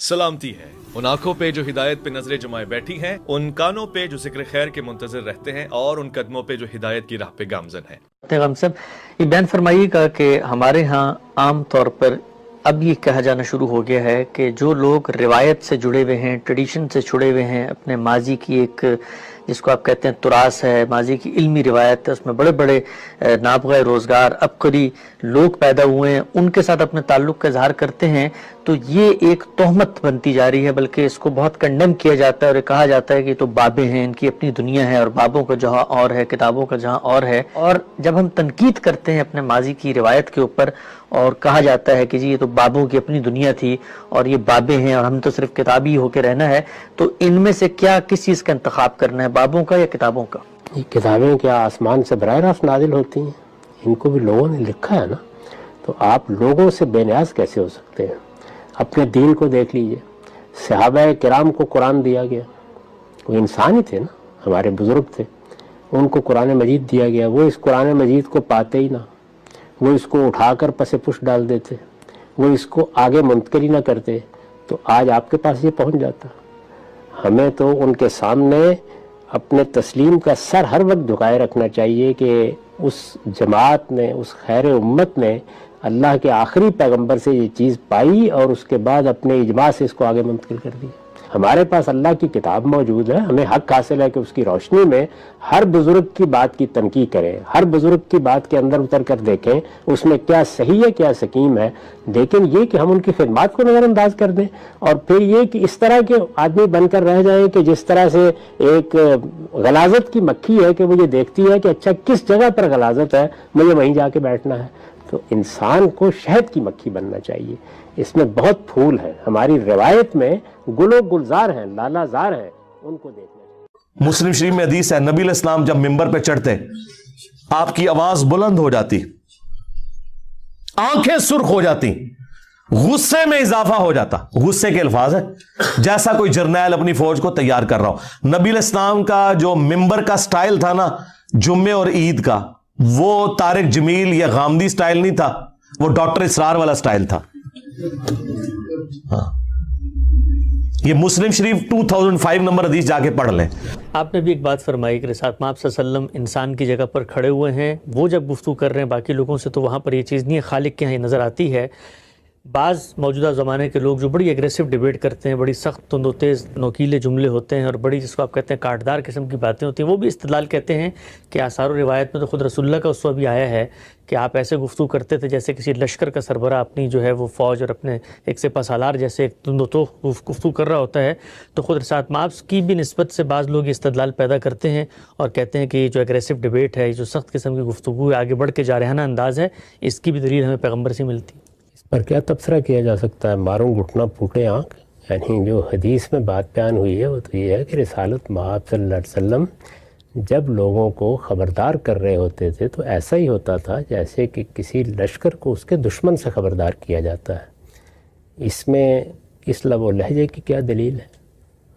سلامتی ہے ان آنکھوں پہ جو ہدایت پہ نظریں جمائے بیٹھی ہیں، ان کانوں پہ جو ذکر خیر کے منتظر رہتے ہیں، اور ان قدموں پہ جو ہدایت کی راہ پہ گامزن ہیں۔ غم صاحب یہ بیان فرمائیے گا کہ ہمارے ہاں عام طور پر اب یہ کہا جانا شروع ہو گیا ہے کہ جو لوگ روایت سے جڑے ہوئے ہیں، ٹریڈیشن سے جڑے ہوئے ہیں، اپنے ماضی کی ایک جس کو آپ کہتے ہیں تراث ہے، ماضی کی علمی روایت ہے، اس میں بڑے بڑے نابغہ روزگار عبقری لوگ پیدا ہوئے ہیں، ان کے ساتھ اپنے تعلق کا اظہار کرتے ہیں، تو یہ ایک تہمت بنتی جا رہی ہے، بلکہ اس کو بہت کنڈیم کیا جاتا ہے اور یہ کہا جاتا ہے کہ یہ تو بابے ہیں، ان کی اپنی دنیا ہے، اور بابوں کا جہاں اور ہے، کتابوں کا جہاں اور ہے۔ اور جب ہم تنقید کرتے ہیں اپنے ماضی کی روایت کے اوپر اور کہا جاتا ہے کہ جی یہ تو بابوں کی اپنی دنیا تھی اور یہ بابے ہیں اور ہم تو صرف کتابی ہو کے رہنا ہے، تو ان میں سے کیا کس چیز کا انتخاب کرنا ہے، بابوں کا یا کتابوں کا؟ یہ کتابیں کیا آسمان سے براہ راست نازل ہوتی ہیں؟ ان کو بھی لوگوں نے لکھا ہے نا، تو آپ لوگوں سے بے نیاز کیسے ہو سکتے ہیں؟ اپنے دین کو دیکھ لیجئے، صحابہ کرام کو قرآن دیا گیا، وہ انسان ہی تھے نا، ہمارے بزرگ تھے، ان کو قرآن مجید دیا گیا، وہ اس قرآن مجید کو پاتے ہی نہ، وہ اس کو اٹھا کر پس پش ڈال دیتے، وہ اس کو آگے منتقل ہی نہ کرتے، تو آج آپ کے پاس یہ پہنچ جاتا۔ ہمیں تو ان کے سامنے اپنے تسلیم کا سر ہر وقت جھکائے رکھنا چاہیے کہ اس جماعت نے، اس خیر امت نے اللہ کے آخری پیغمبر سے یہ چیز پائی اور اس کے بعد اپنے اجماع سے اس کو آگے منتقل کر دیا۔ ہمارے پاس اللہ کی کتاب موجود ہے، ہمیں حق حاصل ہے کہ اس کی روشنی میں ہر بزرگ کی بات کی تنقید کریں، ہر بزرگ کی بات کے اندر اتر کر دیکھیں اس میں کیا صحیح ہے کیا سقیم ہے، لیکن یہ کہ ہم ان کی خدمات کو نظر انداز کر دیں اور پھر یہ کہ اس طرح کے آدمی بن کر رہ جائیں کہ جس طرح سے ایک غلاظت کی مکھی ہے کہ وہ یہ دیکھتی ہے کہ اچھا کس جگہ پر غلاظت ہے، مجھے وہیں جا کے بیٹھنا ہے۔ تو انسان کو شہد کی مکھی بننا چاہیے، اس میں بہت پھول ہے، ہماری روایت میں گل و گلزار ہیں، لالا زار ہیں، ان کو دیکھنا چاہیے۔ مسلم شریف میں حدیث ہے، نبی علیہ السلام جب منبر پہ چڑھتے آپ کی آواز بلند ہو جاتی، آنکھیں سرخ ہو جاتی، غصے میں اضافہ ہو جاتا، غصے کے الفاظ ہیں جیسا کوئی جرنیل اپنی فوج کو تیار کر رہا ہو۔ نبی علیہ السلام کا جو منبر کا سٹائل تھا نا جمعے اور عید کا، وہ طارق جمیل یا غامدی سٹائل نہیں تھا، وہ ڈاکٹر اسرار والا سٹائل تھا۔ یہ مسلم شریف 2005 نمبر حدیث جا کے پڑھ لیں۔ آپ نے بھی ایک بات فرمائی کہ رسالت مآب صلی اللہ علیہ وسلم انسان کی جگہ پر کھڑے ہوئے ہیں، وہ جب گفتگو کر رہے ہیں باقی لوگوں سے تو وہاں پر یہ چیز نہیں ہے، خالق کے یہاں یہ نظر آتی ہے۔ بعض موجودہ زمانے کے لوگ جو بڑی ایگریسو ڈیبیٹ کرتے ہیں، بڑی سخت تند و تیز نوکیلے جملے ہوتے ہیں اور بڑی جس کو آپ کہتے ہیں کاٹدار قسم کی باتیں ہوتی ہیں، وہ بھی استدلال کہتے ہیں کہ آثار و روایت میں تو خود رسول اللہ کا اسوہ بھی آیا ہے کہ آپ ایسے گفتگو کرتے تھے جیسے کسی لشکر کا سربراہ اپنی جو ہے وہ فوج اور اپنے ایک سپہ سالار جیسے ایک تند و توق گفتگو کر رہا ہوتا ہے۔ تو خود رسالت مآب کی بھی نسبت سے بعض لوگ یہ استدلال پیدا کرتے ہیں اور کہتے ہیں کہ یہ جو ایگریسو ڈیبیٹ ہے، یہ جو سخت قسم کی گفتگو ہے، آگے بڑھ کے جارحانہ انداز ہے، اس کی بھی دلیل ہمیں پیغمبر سے ملتی ہے۔ پر کیا تبصرہ کیا جا سکتا ہے؟ ماروں گھٹنا پھوٹے آنکھ، یعنی جو حدیث میں بات بیان ہوئی ہے وہ تو یہ ہے کہ رسالت مآب صلی اللہ علیہ وسلم جب لوگوں کو خبردار کر رہے ہوتے تھے تو ایسا ہی ہوتا تھا جیسے کہ کسی لشکر کو اس کے دشمن سے خبردار کیا جاتا ہے۔ اس میں اس لب و لہجے کی کیا دلیل ہے؟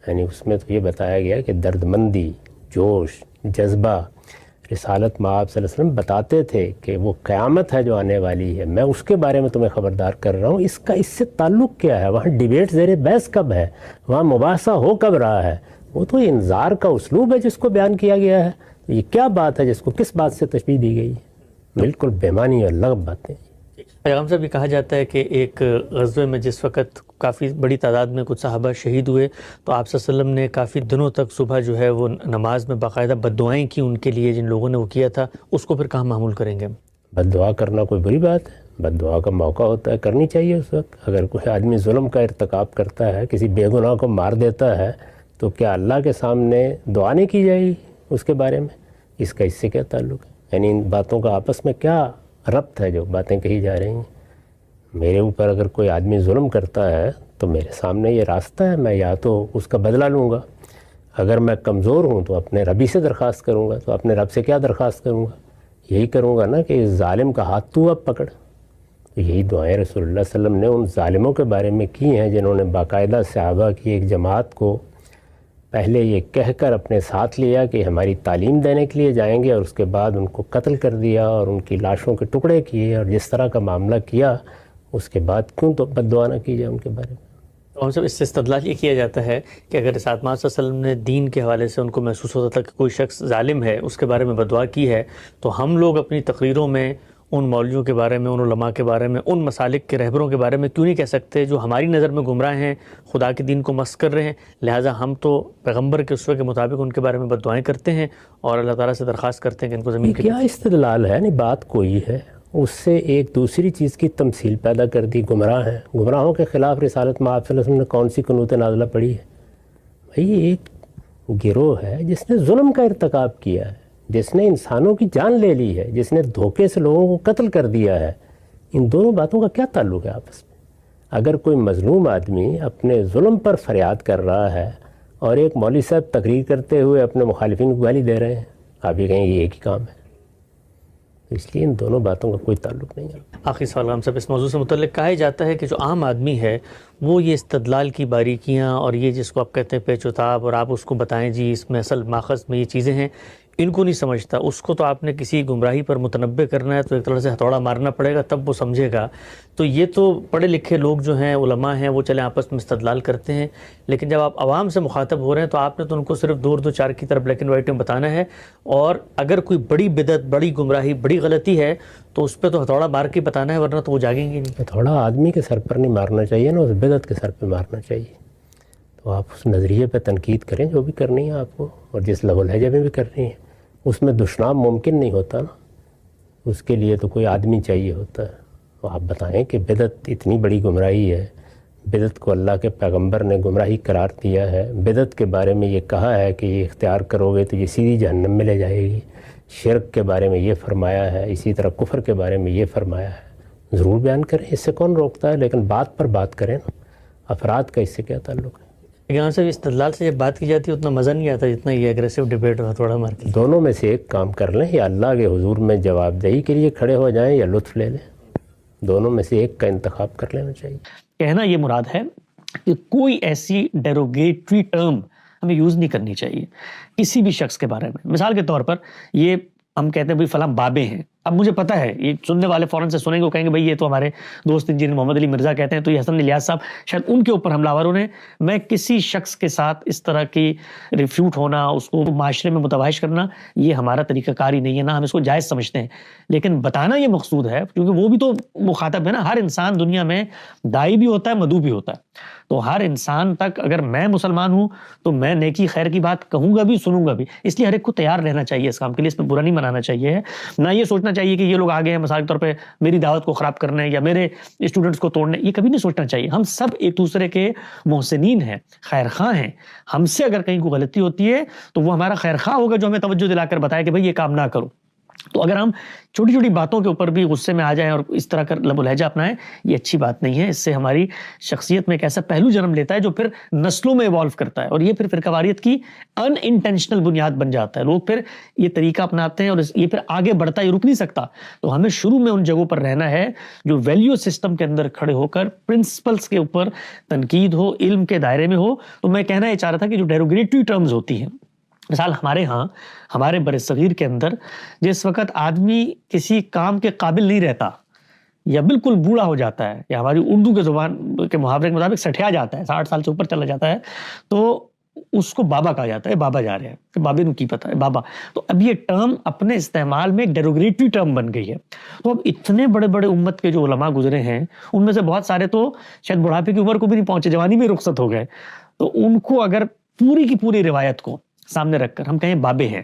یعنی اس میں تو یہ بتایا گیا کہ دردمندی، جوش، جذبہ، رسالت مآب صلی اللہ علیہ وسلم بتاتے تھے کہ وہ قیامت ہے جو آنے والی ہے، میں اس کے بارے میں تمہیں خبردار کر رہا ہوں، اس سے تعلق کیا ہے؟ وہاں ڈیبیٹ زیر بحث کب ہے؟ وہاں مباحثہ ہو کب رہا ہے؟ وہ تو انذار کا اسلوب ہے جس کو بیان کیا گیا ہے۔ یہ کیا بات ہے جس کو کس بات سے تشبیہ دی گئی ہے؟ بالکل بےمانی اور لغو باتیں۔ پیغمبر صاحب یہ کہا جاتا ہے کہ ایک غزوے میں جس وقت کافی بڑی تعداد میں کچھ صحابہ شہید ہوئے تو آپ صلی اللہ علیہ وسلم نے کافی دنوں تک صبح جو ہے وہ نماز میں باقاعدہ بد دعائیں کی ان کے لیے جن لوگوں نے وہ کیا تھا، اس کو پھر کہاں معمول کریں گے؟ بد دعا کرنا کوئی بری بات ہے؟ بد دعا کا موقع ہوتا ہے، کرنی چاہیے اس وقت۔ اگر کوئی آدمی ظلم کا ارتکاب کرتا ہے، کسی بے گناہ کو مار دیتا ہے، تو کیا اللہ کے سامنے دعا نہیں کی جائے گی اس کے بارے میں؟ اس کا اس سے کیا تعلق ہے؟ یعنی ان باتوں کا آپس میں کیا ربط ہے جو باتیں کہی جا رہی ہیں؟ میرے اوپر اگر کوئی آدمی ظلم کرتا ہے تو میرے سامنے یہ راستہ ہے، میں یا تو اس کا بدلہ لوں گا، اگر میں کمزور ہوں تو اپنے ربی سے درخواست کروں گا، تو اپنے رب سے کیا درخواست کروں گا؟ یہی کروں گا نا کہ اس ظالم کا ہاتھ تو اب پکڑ۔ تو یہی دعائیں رسول اللہ صلی اللہ علیہ وسلم نے ان ظالموں کے بارے میں کی ہیں جنہوں نے باقاعدہ صحابہ کی ایک جماعت کو پہلے یہ کہہ کر اپنے ساتھ لیا کہ ہماری تعلیم دینے کے لیے جائیں گے، اور اس کے بعد ان کو قتل کر دیا اور ان کی لاشوں کے ٹکڑے کیے، اور جس طرح کا معاملہ کیا اس کے بعد کیوں تو بد دعا نہ کی جائے ان کے بارے میں؟ ہم سب اس سے استدلال یہ کیا جاتا ہے کہ اگر اساتذہ صلی اللہ علیہ وسلم نے دین کے حوالے سے ان کو محسوس ہوتا تھا کہ کوئی شخص ظالم ہے، اس کے بارے میں بدعا کی ہے، تو ہم لوگ اپنی تقریروں میں ان مولویوں کے بارے میں، ان علماء کے بارے میں، ان مسالک کے رہبروں کے بارے میں کیوں نہیں کہہ سکتے جو ہماری نظر میں گمراہ ہیں، خدا کے دین کو مس کر رہے ہیں؟ لہٰذا ہم تو پیغمبر کے اسوے کے مطابق ان کے بارے میں بددعائیں کرتے ہیں اور اللہ تعالیٰ سے درخواست کرتے ہیں کہ ان کو زمین کیا استدلال ہے؟ نہیں، بات کوئی ہے، اس سے ایک دوسری چیز کی تمثیل پیدا کر دی، گمراہ ہیں، گمراہوں کے خلاف رسالت میں آپ صلی اللہ علیہ وسلم نے کون سی قنوت نازلہ پڑھی ہے؟ بھائی ایک گروہ ہے جس نے ظلم کا ارتکاب کیا ہے، جس نے انسانوں کی جان لے لی ہے، جس نے دھوکے سے لوگوں کو قتل کر دیا ہے. ان دونوں باتوں کا کیا تعلق ہے آپس میں؟ اگر کوئی مظلوم آدمی اپنے ظلم پر فریاد کر رہا ہے اور ایک مولوی صاحب تقریر کرتے ہوئے اپنے مخالفین کو گالی دے رہے ہیں، آپ یہ کہیں یہ ایک ہی کام ہے. اس لیے ان دونوں باتوں کا کوئی تعلق نہیں ہے. آخری سوال ہم سب اس موضوع سے متعلق کہا جاتا ہے کہ جو عام آدمی ہے وہ یہ استدلال کی باریکیاں اور یہ جس کو آپ کہتے ہیں پیچ و تاب، اور آپ اس کو بتائیں جی اس میں اصل ماخذ میں یہ چیزیں ہیں، ان کو نہیں سمجھتا. اس کو تو آپ نے کسی گمراہی پر متنبع کرنا ہے تو ایک طرح سے ہتھوڑا مارنا پڑے گا تب وہ سمجھے گا. تو یہ تو پڑھے لکھے لوگ جو ہیں، علماء ہیں، وہ چلیں آپس میں استدلال کرتے ہیں، لیکن جب آپ عوام سے مخاطب ہو رہے ہیں تو آپ نے تو ان کو صرف 2-2-4 کی طرح بلیک اینڈ وائٹ میں بتانا ہے. اور اگر کوئی بڑی بدعت، بڑی گمراہی، بڑی غلطی ہے تو اس پہ تو ہتھوڑا مار کے بتانا ہے، ورنہ تو وہ جاگیں گے نہیں. ہتھوڑا آدمی کے سر پر نہیں مارنا چاہیے نا، اس بدعت کے سر پہ مارنا چاہیے. تو آپ اس نظریے پہ تنقید کریں جو بھی کرنی ہے آپ کو، اور جس لفظ لہجے میں بھی کرنی ہے. اس میں دشنام ممکن نہیں ہوتا نا، اس کے لیے تو کوئی آدمی چاہیے ہوتا ہے. تو آپ بتائیں کہ بدعت اتنی بڑی گمراہی ہے، بدعت کو اللہ کے پیغمبر نے گمراہی قرار دیا ہے، بدعت کے بارے میں یہ کہا ہے کہ یہ اختیار کرو گے تو یہ سیدھی جہنم میں لے جائے گی. شرک کے بارے میں یہ فرمایا ہے، اسی طرح کفر کے بارے میں یہ فرمایا ہے. ضرور بیان کریں، اس سے کون روکتا ہے، لیکن بات پر بات کریں نا. افراد کا اس سے کیا تعلق ہے؟ یہاں سے استدلال سے جب بات کی جاتی ہے اتنا مزہ نہیں آتا جتنا یہ اگریسو ڈیبیٹ اور تھوڑا مار کے. دونوں میں سے ایک کام کر لیں، یا اللہ کے حضور میں جواب دہی کے لیے کھڑے ہو جائیں یا لطف لے لیں. دونوں میں سے ایک کا انتخاب کر لینا چاہیے. کہنا یہ مراد ہے کہ کوئی ایسی ڈیروگیٹری ٹرم ہمیں یوز نہیں کرنی چاہیے کسی بھی شخص کے بارے میں. مثال کے طور پر یہ ہم کہتے ہیں بھائی فلاں بابے ہیں. اب مجھے پتہ ہے یہ سننے والے فوراً سے سنیں گے، وہ کہیں گے بھائی یہ تو ہمارے دوست انجینئر محمد علی مرزا کہتے ہیں، تو یہ حسن الیاس صاحب شاید ان کے اوپر حملہ آور ہونے. میں کسی شخص کے ساتھ اس طرح کی ریفیوٹ ہونا، اس کو معاشرے میں متباہش کرنا، یہ ہمارا طریقہ کار ہی نہیں ہے، نہ ہم اس کو جائز سمجھتے ہیں. لیکن بتانا یہ مقصود ہے کیونکہ وہ بھی تو مخاطب ہے نا. ہر انسان دنیا میں داعی بھی ہوتا ہے، مدعو بھی ہوتا ہے. تو ہر انسان تک اگر میں مسلمان ہوں تو میں نیکی خیر کی بات کہوں گا بھی، سنوں گا بھی. اس لیے ہر ایک کو تیار رہنا چاہیے اس کام کے لیے. اس میں برا نہیں منانا چاہیے، نہ یہ سوچنا چاہیے کہ یہ لوگ آگے ہیں مثال کے طور پہ میری دعوت کو خراب کرنے یا میرے اسٹوڈنٹس کو توڑنے. یہ کبھی نہیں سوچنا چاہیے. ہم سب ایک دوسرے کے محسنین ہیں، خیر خواہ ہیں. ہم سے اگر کہیں کوئی غلطی ہوتی ہے تو وہ ہمارا خیر خواہ ہوگا جو ہمیں توجہ دلا کر بتائے کہ بھائی یہ کام نہ کرو. تو اگر ہم چھوٹی چھوٹی باتوں کے اوپر بھی غصے میں آ جائیں اور اس طرح کا لب و لہجہ اپنائیں، یہ اچھی بات نہیں ہے. اس سے ہماری شخصیت میں ایک ایسا پہلو جنم لیتا ہے جو پھر نسلوں میں ایوالو کرتا ہے، اور یہ پھر فرقہ واریت کی ان انٹینشنل بنیاد بن جاتا ہے. لوگ پھر یہ طریقہ اپناتے ہیں اور یہ پھر آگے بڑھتا، یہ رک نہیں سکتا. تو ہمیں شروع میں ان جگہوں پر رہنا ہے جو ویلیو سسٹم کے اندر کھڑے ہو کر پرنسپلز کے اوپر تنقید ہو، علم کے دائرے میں ہو. تو میں کہنا یہ چاہ رہا تھا کہ جو ڈیروگیٹری ٹرمز ہوتی ہیں، مثال ہمارے ہاں ہمارے بر صغیر کے اندر جس وقت آدمی کسی کام کے قابل نہیں رہتا یا بالکل بوڑھا ہو جاتا ہے، یا ہماری اردو کے زبان کے محاورے کے مطابق سٹھیا جاتا ہے، 60 سال سے اوپر چلا جاتا ہے، تو اس کو بابا کہا جاتا ہے. بابا جا رہے ہیں کہ بابے نو کی پتہ ہے بابا. تو اب یہ ٹرم اپنے استعمال میں ایک ڈیروگیٹری ٹرم بن گئی ہے. تو اب اتنے بڑے بڑے امت کے جو علماء گزرے ہیں ان میں سے بہت سارے تو شاید بڑھاپے کی عمر کو بھی نہیں پہنچے، جوانی میں رخصت ہو گئے. تو ان کو اگر پوری کی پوری روایت کو سامنے رکھ کر ہم کہیں بابے ہیں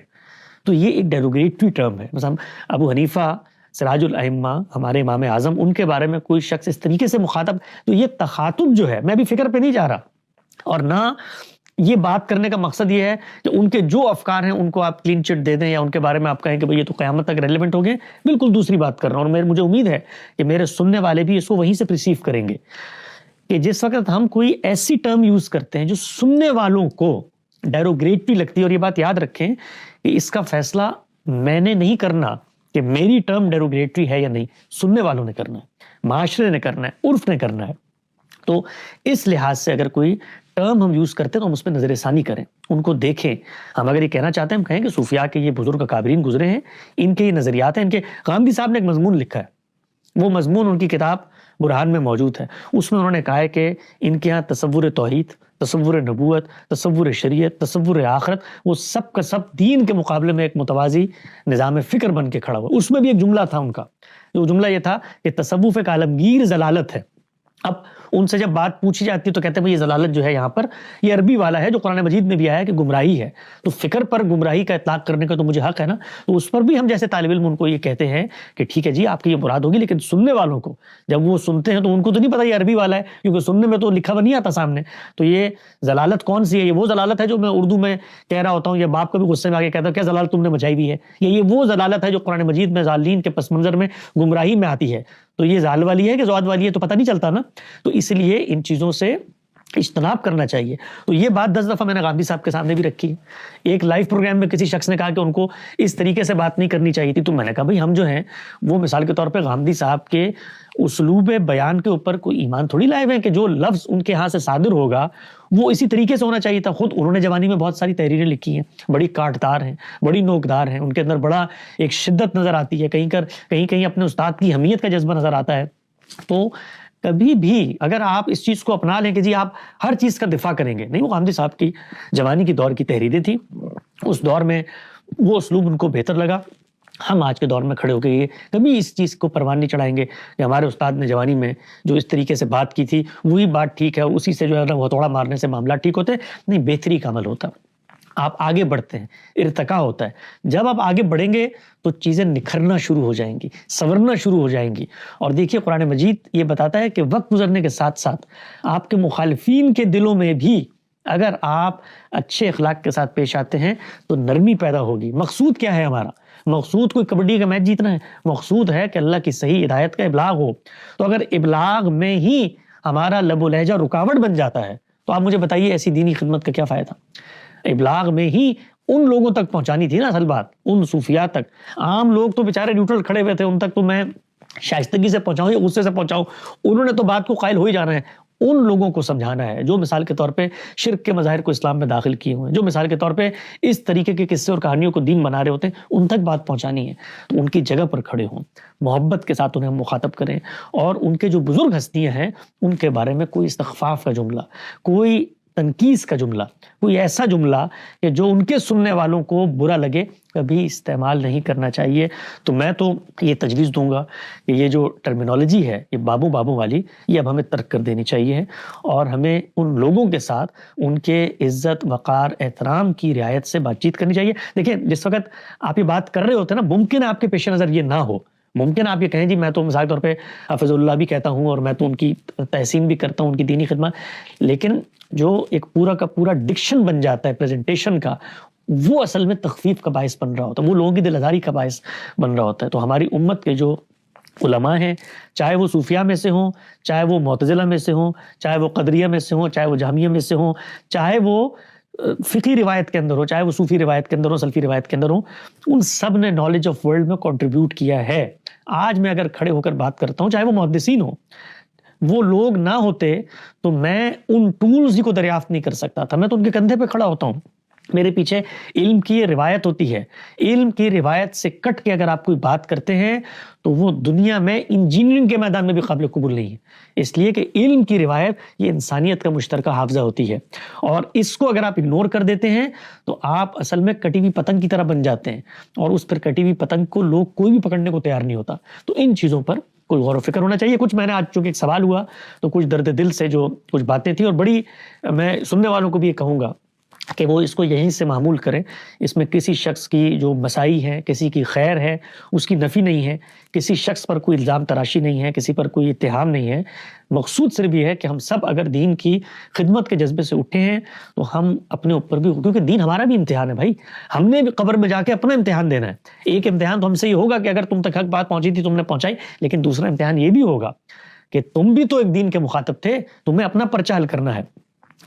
تو یہ ایک ڈیروگیٹری ٹرم ہے. مثلا ابو حنیفہ سراج الائمہ ہمارے امام اعظم، ان کے بارے میں کوئی شخص اس طریقے سے مخاطب، تو یہ تخاطب جو ہے، میں بھی فکر پہ نہیں جا رہا اور نہ یہ بات کرنے کا مقصد یہ ہے کہ ان کے جو افکار ہیں ان کو آپ کلین چٹ دے دیں یا ان کے بارے میں آپ کہیں کہ بھئی یہ تو قیامت تک ریلیونٹ ہو گئے. بالکل دوسری بات کر رہا ہوں، اور مجھے امید ہے کہ میرے سننے والے بھی اس کو وہیں سے پرسیو کریں گے کہ جس وقت ہم کوئی ایسی ٹرم یوز کرتے ہیں جو سننے والوں کو ڈیروگیٹری لگتی ہے، اور یہ بات یاد رکھیں کہ اس کا فیصلہ میں نے نہیں کرنا کہ میری ٹرم ڈیروگیٹری ہے یا نہیں، سننے والوں نے کرنا ہے، معاشرے نے کرنا ہے، عرف نے کرنا ہے. تو اس لحاظ سے اگر کوئی ٹرم ہم یوز کرتے ہیں تو ہم اس پہ نظر ثانی کریں، ان کو دیکھیں. ہم اگر یہ کہنا چاہتے ہیں، ہم کہیں کہ صوفیاء کے یہ بزرگ اکابرین گزرے ہیں، ان کے یہ نظریات ہیں. ان کے غامدی صاحب نے ایک مضمون لکھا ہے، وہ مضمون ان کی کتاب برہان میں موجود ہے، اس میں انہوں نے کہا ہے کہ ان کے ہاں تصور توحید، تصور نبوت، تصور شریعت، تصور آخرت، وہ سب کا سب دین کے مقابلے میں ایک متوازی نظام فکر بن کے کھڑا ہوا۔ اس میں بھی ایک جملہ تھا ان کا، جو جملہ یہ تھا کہ تصوف ایک عالمگیر ضلالت ہے۔ اب ان سے جب بات پوچھی جاتی ہے تو کہتے ہیں یہ ضلالت جو ہے یہاں پر یہ عربی والا ہے جو قرآن مجید میں بھی آیا ہے کہ گمراہی ہے، تو فکر پر گمراہی کا اطلاق کرنے کا تو مجھے حق ہے نا، تو اس پر بھی ہم جیسے طالب علم ان کو یہ کہتے ہیں کہ ٹھیک ہے جی آپ کی یہ مراد ہوگی، لیکن سننے والوں کو جب وہ سنتے ہیں تو ان کو تو نہیں پتا یہ عربی والا ہے، کیونکہ سننے میں تو لکھا ہوا نہیں آتا سامنے۔ تو یہ ضلالت کون سی ہے؟ یہ وہ ضلالت ہے جو میں اردو میں کہہ رہا ہوتا ہوں یا باپ کبھی غصے میں آ کے کہتا ہوں کیا ضلالت تم نے مچائی ہوئی ہے، یا یہ وہ ضلالت ہے جو قرآن مجید میں ضالین کے پس منظر میں گمراہی میں آتی ہے؟ تو یہ زال والی ہے کہ زواد والی ہے تو پتہ نہیں چلتا نا، تو اس لیے ان چیزوں سے اجتناب کرنا چاہیے۔ تو یہ بات 10 دفعہ میں نے غامدی صاحب کے سامنے بھی رکھی ہے۔ ایک لائیو پروگرام میں کسی شخص نے کہا کہ ان کو اس طریقے سے بات نہیں کرنی چاہیے تھی، تو میں نے کہا بھائی ہم جو ہیں وہ مثال کے طور پہ غامدی صاحب کے اسلوب بیان کے اوپر کوئی ایمان تھوڑی لائے ہوئے ہیں کہ جو لفظ ان کے ہاں سے صادر ہوگا وہ اسی طریقے سے ہونا چاہیے تھا۔ خود انہوں نے جوانی میں بہت ساری تحریریں لکھی ہیں، بڑی کاٹدار ہیں، بڑی نوکدار ہیں، ان کے اندر بڑا ایک شدت نظر آتی ہے، کہیں اپنے استاد کی اہمیت کا جذبہ نظر آتا ہے۔ تو کبھی بھی اگر آپ اس چیز کو اپنا لیں کہ جی آپ ہر چیز کا دفاع کریں گے، نہیں، وہ غامدی صاحب کی جوانی کی دور کی تحریریں تھیں، اس دور میں وہ اسلوب ان کو بہتر لگا۔ ہم آج کے دور میں کھڑے ہو کے یہ کبھی اس چیز کو پروان نہیں چڑھائیں گے کہ ہمارے استاد نے جوانی میں جو اس طریقے سے بات کی تھی وہی بات ٹھیک ہے، اسی سے جو ہے نا ہتھوڑا مارنے سے معاملہ ٹھیک ہوتے، نہیں، بہتری کا عمل ہوتا، آپ آگے بڑھتے ہیں، ارتقا ہوتا ہے۔ جب آپ آگے بڑھیں گے تو چیزیں نکھرنا شروع ہو جائیں گی، سنورنا شروع ہو جائیں گی۔ اور دیکھیے قرآن مجید یہ بتاتا ہے کہ وقت گزرنے کے ساتھ ساتھ آپ کے مخالفین کے دلوں میں بھی اگر آپ اچھے اخلاق کے ساتھ پیش آتے ہیں تو نرمی پیدا ہوگی۔ مقصود کیا ہے ہمارا؟ مقصود کوئی کبڈی کا میچ جیتنا ہے؟ مقصود ہے کہ اللہ کی صحیح ہدایت کا ابلاغ ہو۔ تو اگر ابلاغ میں ہی ہمارا لب و لہجہ رکاوٹ بن جاتا ہے تو آپ مجھے بتائیے ایسی دینی خدمت کا کیا فائدہ؟ ابلاغ میں ہی ان لوگوں تک پہنچانی تھی نا اصل بات، ان صوفیاء تک۔ عام لوگ تو بیچارے نیوٹرل کھڑے ہوئے تھے، ان تک تو میں شائستگی سے پہنچاؤں یا غصے سے پہنچاؤں، انہوں نے تو بات کو قائل ہو ہی جانا ہے۔ ان لوگوں کو سمجھانا ہے جو مثال کے طور پہ شرک کے مظاہر کو اسلام میں داخل کیے ہوئے ہیں، جو مثال کے طور پہ اس طریقے کے قصے اور کہانیوں کو دین بنا رہے ہوتے ہیں، ان تک بات پہنچانی ہے۔ تو ان کی جگہ پر کھڑے ہوں، محبت کے ساتھ انہیں ہم مخاطب کریں، اور ان کے جو بزرگ ہستیاں ہیں ان کے بارے میں کوئی استخفاف کا جملہ، کوئی تنقیص کا جملہ، کوئی ایسا جملہ کہ جو ان کے سننے والوں کو برا لگے، کبھی استعمال نہیں کرنا چاہیے۔ تو میں تو یہ تجویز دوں گا کہ یہ جو ٹرمینالوجی ہے یہ بابو والی، یہ اب ہمیں ترک کر دینی چاہیے، اور ہمیں ان لوگوں کے ساتھ ان کے عزت، وقار، احترام کی رعایت سے بات چیت کرنی چاہیے۔ دیکھیں جس وقت آپ یہ بات کر رہے ہوتے ہیں نا، ممکن ہے آپ کے پیش نظر یہ نہ ہو، ممکن آپ یہ کہیں جی میں تو مثال کے طور پہ حافظ اللہ بھی کہتا ہوں اور میں تو ان کی تحسین بھی کرتا ہوں، ان کی دینی خدمت، لیکن جو ایک پورا کا پورا ڈکشن بن جاتا ہے پریزنٹیشن کا، وہ اصل میں تخفیف کا باعث بن رہا ہوتا ہے، وہ لوگوں کی دل آزاری کا باعث بن رہا ہوتا ہے۔ تو ہماری امت کے جو علماء ہیں، چاہے وہ صوفیہ میں سے ہوں، چاہے وہ معتزلہ میں سے ہوں، چاہے وہ قدریہ میں سے ہوں، چاہے وہ جہمیہ میں سے ہوں، چاہے وہ فقہی روایت کے اندر ہو، چاہے وہ صوفی روایت کے اندر ہو، سلفی روایت کے اندر ہو، ان سب نے نالج آف ورلڈ میں کنٹریبیوٹ کیا ہے۔ آج میں اگر کھڑے ہو کر بات کرتا ہوں، چاہے وہ محدثین ہوں، وہ لوگ نہ ہوتے تو میں ان ٹولز کو دریافت نہیں کر سکتا تھا، میں تو ان کے کندھے پہ کھڑا ہوتا ہوں، میرے پیچھے علم کی یہ روایت ہوتی ہے۔ علم کی روایت سے کٹ کے اگر آپ کوئی بات کرتے ہیں تو وہ دنیا میں انجینئرنگ کے میدان میں بھی قابل قبول نہیں ہے، اس لیے کہ علم کی روایت یہ انسانیت کا مشترکہ حافظہ ہوتی ہے، اور اس کو اگر آپ اگنور کر دیتے ہیں تو آپ اصل میں کٹی ہوئی پتنگ کی طرح بن جاتے ہیں، اور اس پر کٹی ہوئی پتنگ کو لوگ کوئی بھی پکڑنے کو تیار نہیں ہوتا۔ تو ان چیزوں پر کوئی غور و فکر ہونا چاہیے۔ کچھ میں نے آج چونکہ ایک سوال ہوا تو کچھ درد دل سے جو کچھ باتیں تھیں، اور بڑی میں سننے والوں کو بھی یہ کہوں گا کہ وہ اس کو یہیں سے معمول کریں، اس میں کسی شخص کی جو مسائی ہے، کسی کی خیر ہے، اس کی نفی نہیں ہے، کسی شخص پر کوئی الزام تراشی نہیں ہے، کسی پر کوئی اتہام نہیں ہے۔ مقصود صرف یہ ہے کہ ہم سب اگر دین کی خدمت کے جذبے سے اٹھے ہیں تو ہم اپنے اوپر بھی، کیونکہ دین ہمارا بھی امتحان ہے بھائی، ہم نے بھی قبر میں جا کے اپنا امتحان دینا ہے۔ ایک امتحان تو ہم سے یہ ہوگا کہ اگر تم تک حق بات پہنچی تھی تم نے پہنچائی، لیکن دوسرا امتحان یہ بھی ہوگا کہ تم بھی تو ایک دین کے مخاطب تھے، تمہیں اپنا پرچہ حل کرنا ہے۔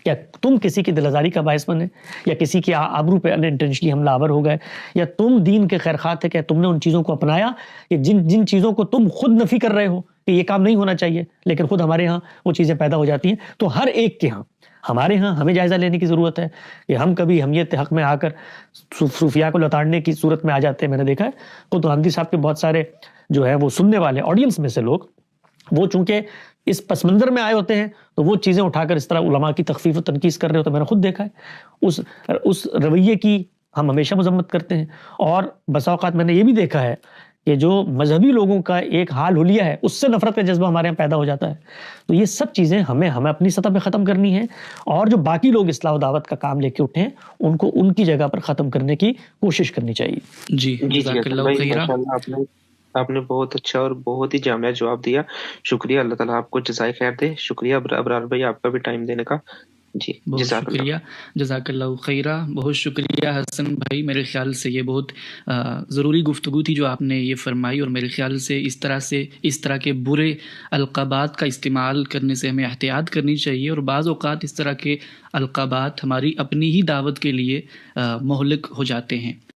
کیا تم کسی کی دل آزاری کا باعث بنے، یا کسی کی آبرو پہ انٹینشنلی حملہ آور ہو گئے، یا تم دین کے خیر خواہ تھے کہ تم نے ان چیزوں کو اپنایا کہ جن چیزوں کو تم خود نفی کر رہے ہو کہ یہ کام نہیں ہونا چاہیے، لیکن خود ہمارے ہاں وہ چیزیں پیدا ہو جاتی ہیں۔ تو ہر ایک کے ہاں، ہمارے ہاں ہمیں جائزہ لینے کی ضرورت ہے کہ ہم کبھی ہمیت حق میں آ کر صوفیاء کو لتاڑنے کی صورت میں آ جاتے ہیں۔ میں نے دیکھا ہے خود غامدی صاحب کے بہت سارے جو ہے وہ سننے والے آڈینس میں سے لوگ وہ چونکہ اس پس منظر میں آئے ہوتے ہیں تو وہ چیزیں اٹھا کر اس طرح علماء کی تخفیف و تنقیص کر رہے ہوتے ہیں. میں نے خود دیکھا ہے اس رویے کی ہم ہمیشہ مذمت کرتے ہیں. اور بسا اوقات میں نے یہ بھی دیکھا ہے کہ جو مذہبی لوگوں کا ایک حال حلیہ ہے اس سے نفرت کا جذبہ ہمارے یہاں پیدا ہو جاتا ہے. تو یہ سب چیزیں ہمیں اپنی سطح پہ ختم کرنی ہیں, اور جو باقی لوگ اصلاح و دعوت کا کام لے کے اٹھے ہیں ان کو ان کی جگہ پر ختم کرنے کی کوشش کرنی چاہیے. جی جزاک اللہ خیرہ. آپ نے بہت اچھا اور بہت ہی جامع جواب دیا. شکریہ, اللہ تعالیٰ آپ کو جزائے خیر دے. شکریہ ابرار بھائی آپ کا بھی ٹائم دینے کا. جی بہت شکریہ, جزاک اللہ خیرہ. بہت شکریہ حسن بھائی. میرے خیال سے یہ بہت ضروری گفتگو تھی جو آپ نے یہ فرمائی, اور میرے خیال سے اس طرح کے برے القابات کا استعمال کرنے سے ہمیں احتیاط کرنی چاہیے, اور بعض اوقات اس طرح کے القابات ہماری اپنی ہی دعوت کے لیے مہلک ہو جاتے ہیں.